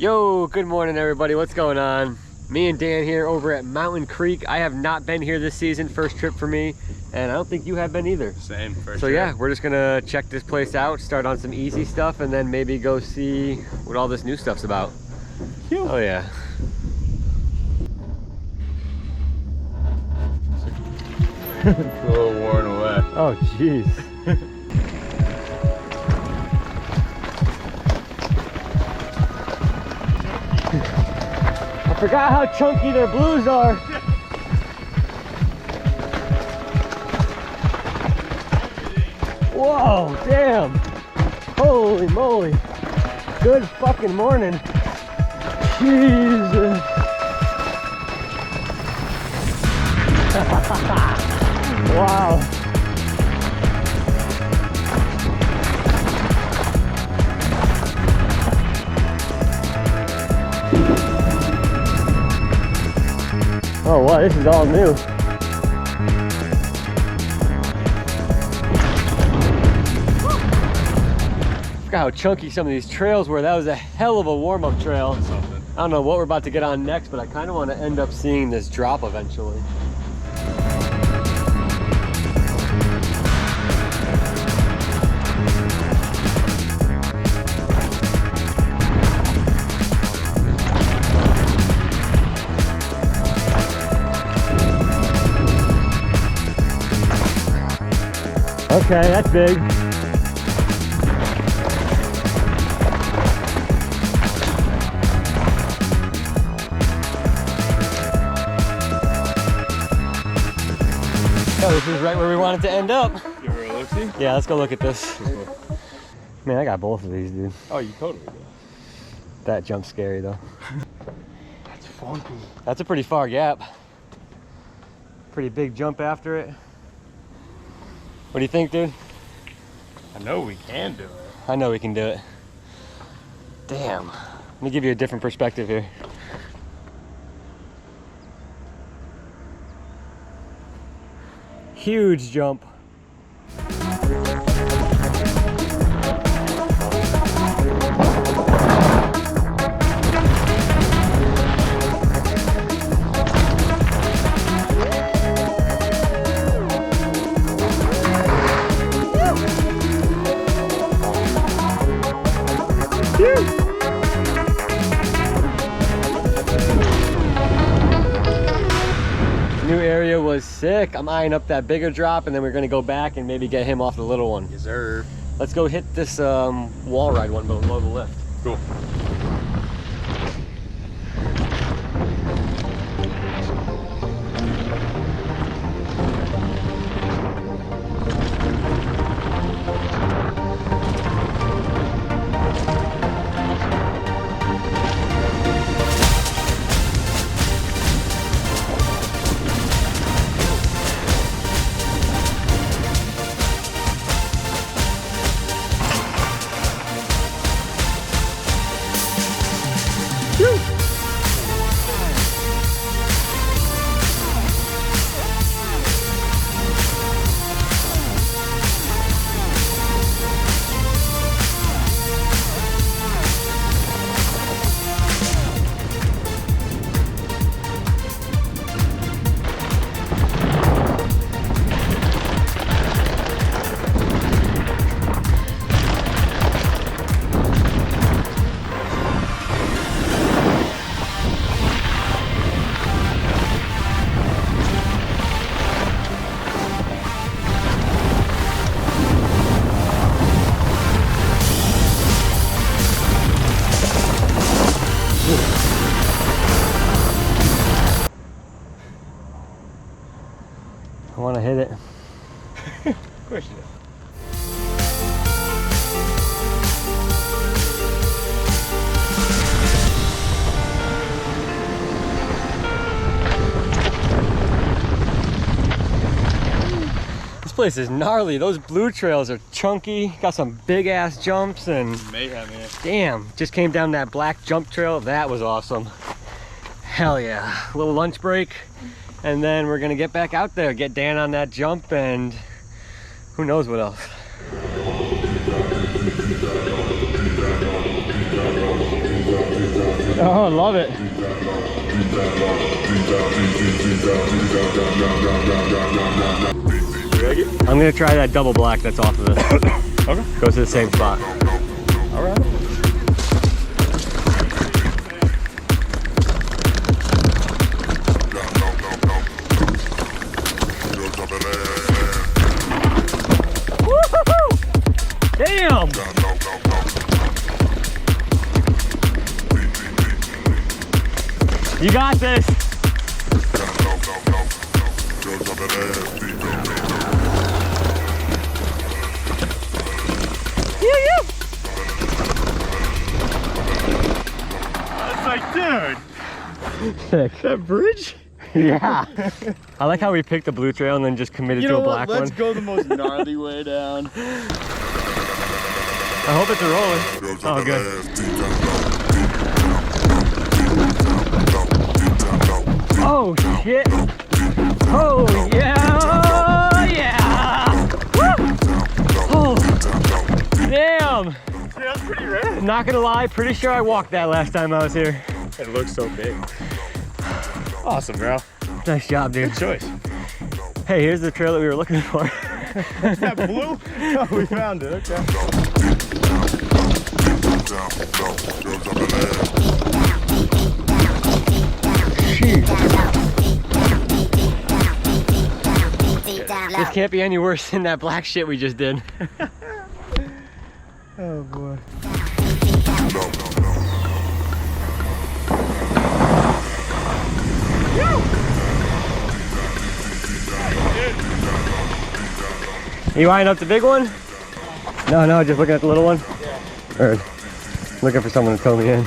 Yo, good morning everybody. What's going on? Me and Dan here over at Mountain Creek. I have not been here this season, first trip for me, and I don't think you have been either. Same, for So sure. yeah, we're just gonna check this place out, start on some easy stuff, and then maybe go see what all this new stuff's about. Phew. Oh yeah. It's a little worn away. Oh jeez. I forgot how chunky their blues are. Whoa, damn. Holy moly. Good fucking morning. Jesus. Wow. Oh wow, this is all new. Look how chunky some of these trails were. That was a hell of a warm-up trail. I don't know what we're about to get on next, but I kind of want to end up seeing this drop eventually. Okay, that's big. Oh, this is right where we wanted to end up. You ever look-see? Yeah, let's go look at this. Man, I got both of these, dude. Oh, you totally do. That jump's scary, though. That's funky. That's a pretty far gap. Pretty big jump after it. What do you think, dude? I know we can do it. I know we can do it. Damn. Let me give you a different perspective here. Huge jump. New area was sick. I'm eyeing up that bigger drop, and then we're gonna go back and maybe get him off the little one. Yes, sir. Let's go hit this wall ride one below the lift. Cool. I want to hit it. Of course you do. This place is gnarly. Those blue trails are chunky. Got some big ass jumps and Mayhem, man. damn, just came down that black jump trail. That was awesome. Hell yeah. A little lunch break. And then we're gonna get back out there, get Dan on that jump, and who knows what else. Oh, love it. I'm gonna try that double black that's off of this. Okay. Goes to the same spot. All right. Damn! You got this! It's like, dude, Sick. that bridge? Yeah. I like how we picked the blue trail and then just committed You to know a black what? Let's one. go the most gnarly way down. I hope it's a rolling. Oh, good. Oh, shit. Oh, yeah. Oh, yeah. Woo. Oh, damn. Yeah, that's pretty rad. Not gonna lie, pretty sure I walked that last time I was here. It looks so big. Awesome, bro. Nice job, dude. Good choice. Hey, here's the trail that we were looking for. That blue? Oh, we found it. Okay. This can't be any worse than that black shit we just did. Oh boy. You eyeing up the big one? No, just looking at the little one? Yeah. Or looking for someone to tow me in.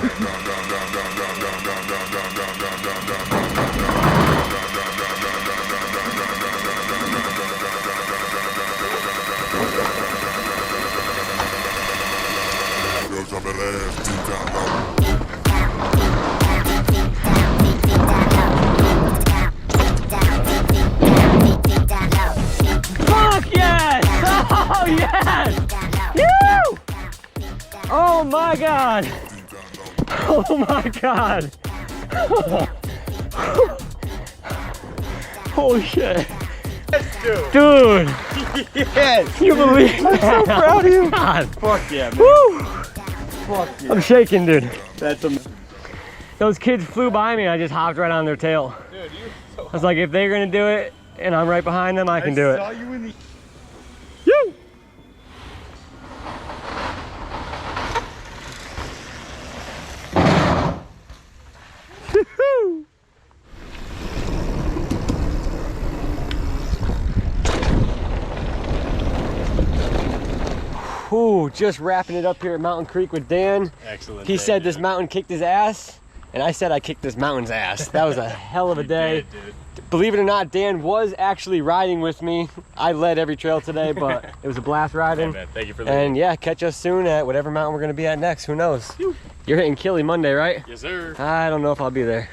Fuck yes! Oh yes! Woo! Oh my god! Oh my god! Holy shit! Dude! Yes! You believe that? I'm so proud of you. God. Fuck yeah, man. Woo! Fuck yeah. I'm shaking, dude. That's amazing. Those kids flew by me and I just hopped right on their tail. Dude, you're so I was like, if they're gonna do it and I'm right behind them, I can do I it. saw you in the... Woo! Ooh, just wrapping it up here at Mountain Creek with Dan. Excellent. He day, said this dude. mountain kicked his ass, and I said I kicked this mountain's ass. That was a hell of a You day. did, dude. Believe it or not, Dan was actually riding with me. I led every trail today, but it was a blast Yeah, riding. man. Thank you for that. And yeah, catch us soon at whatever mountain we're gonna be at next. Who knows? You're hitting Killy Monday, right? Yes, sir. I don't know if I'll be there.